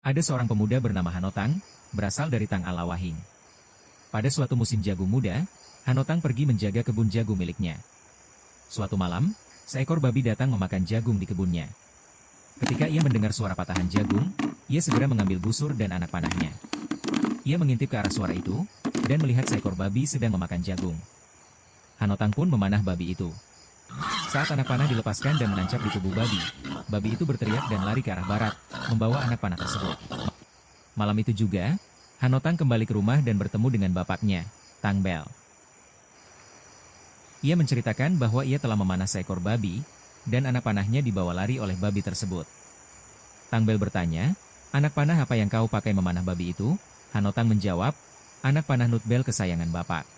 Ada seorang pemuda bernama Hanotang, berasal dari Tang Alawahing. Pada suatu musim jagung muda, Hanotang pergi menjaga kebun jagung miliknya. Suatu malam, seekor babi datang memakan jagung di kebunnya. Ketika ia mendengar suara patahan jagung, ia segera mengambil busur dan anak panahnya. Ia mengintip ke arah suara itu, dan melihat seekor babi sedang memakan jagung. Hanotang pun memanah babi itu. Saat anak panah dilepaskan dan menancap di tubuh babi itu berteriak dan lari ke arah barat, membawa anak panah tersebut. Malam itu juga, Hanotang kembali ke rumah dan bertemu dengan bapaknya, Tang Bel. Ia menceritakan bahwa ia telah memanah seekor babi, dan anak panahnya dibawa lari oleh babi tersebut. Tang Bel bertanya, "Anak panah apa yang kau pakai memanah babi itu?" Hanotang menjawab, "Anak panah Nutbel kesayangan bapak."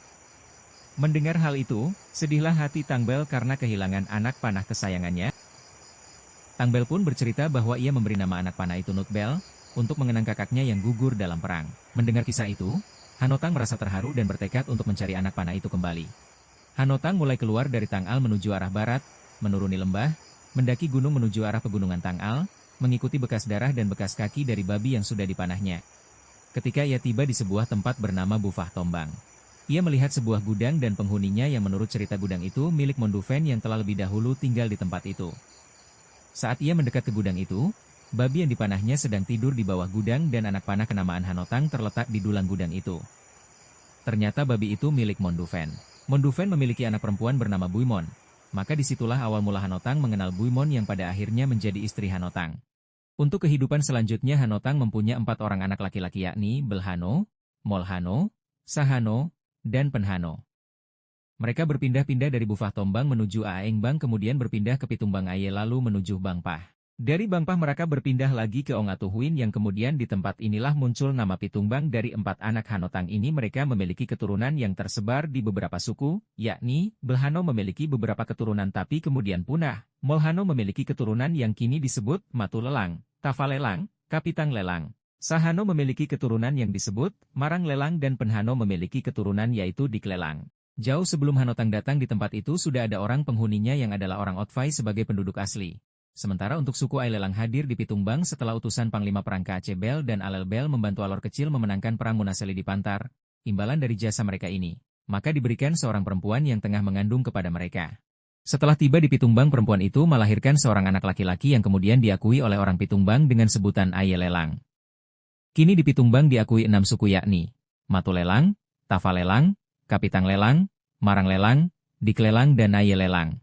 Mendengar hal itu, sedihlah hati Tang Bel karena kehilangan anak panah kesayangannya. Tang Bel pun bercerita bahwa ia memberi nama anak panah itu Nutbel, untuk mengenang kakaknya yang gugur dalam perang. Mendengar kisah itu, Hanotang merasa terharu dan bertekad untuk mencari anak panah itu kembali. Hanotang mulai keluar dari Tang Al menuju arah barat, menuruni lembah, mendaki gunung menuju arah pegunungan Tang Al, mengikuti bekas darah dan bekas kaki dari babi yang sudah dipanahnya. Ketika ia tiba di sebuah tempat bernama Bufah Tombang, ia melihat sebuah gudang dan penghuninya yang menurut cerita gudang itu milik Mondufen yang telah lebih dahulu tinggal di tempat itu. Saat ia mendekat ke gudang itu, babi yang dipanahnya sedang tidur di bawah gudang dan anak panah kenamaan Hanotang terletak di dulang gudang itu. Ternyata babi itu milik Mondufen. Mondufen memiliki anak perempuan bernama Buimon, maka disitulah awal mula Hanotang mengenal Buimon yang pada akhirnya menjadi istri Hanotang. Untuk kehidupan selanjutnya Hanotang mempunyai 4 orang anak laki-laki yakni Belhano, Molhano, Sahano, dan Penhano. Mereka berpindah-pindah dari Bufah Tombang menuju Aengbang kemudian berpindah ke Pitumbang Aye lalu menuju Bangpah. Dari Bangpah mereka berpindah lagi ke Ongatuhuin yang kemudian di tempat inilah muncul nama Pitumbang. Dari 4 anak Hanotang ini mereka memiliki keturunan yang tersebar di beberapa suku, yakni Belhano memiliki beberapa keturunan tapi kemudian punah, Molhano memiliki keturunan yang kini disebut Matu Lelang, Tafa Lelang, Kapitang Lelang. Sahano memiliki keturunan yang disebut Marang Lelang dan Penhano memiliki keturunan yaitu Dik Lelang. Jauh sebelum Hanotang datang di tempat itu sudah ada orang penghuninya yang adalah orang Otvai sebagai penduduk asli. Sementara untuk suku Ai Lelang hadir di Pitumbang setelah utusan Panglima Perang Kaace Bel dan Alel Bel membantu Alor Kecil memenangkan Perang Munaseli di Pantar, imbalan dari jasa mereka ini, maka diberikan seorang perempuan yang tengah mengandung kepada mereka. Setelah tiba di Pitumbang perempuan itu melahirkan seorang anak laki-laki yang kemudian diakui oleh orang Pitumbang dengan sebutan Ai Lelang. Kini di Pitumbang diakui 6 suku yakni Matu Lelang, Tafa Lelang, Kapitang Lelang, Marang Lelang, Dik Lelang dan Ai Lelang.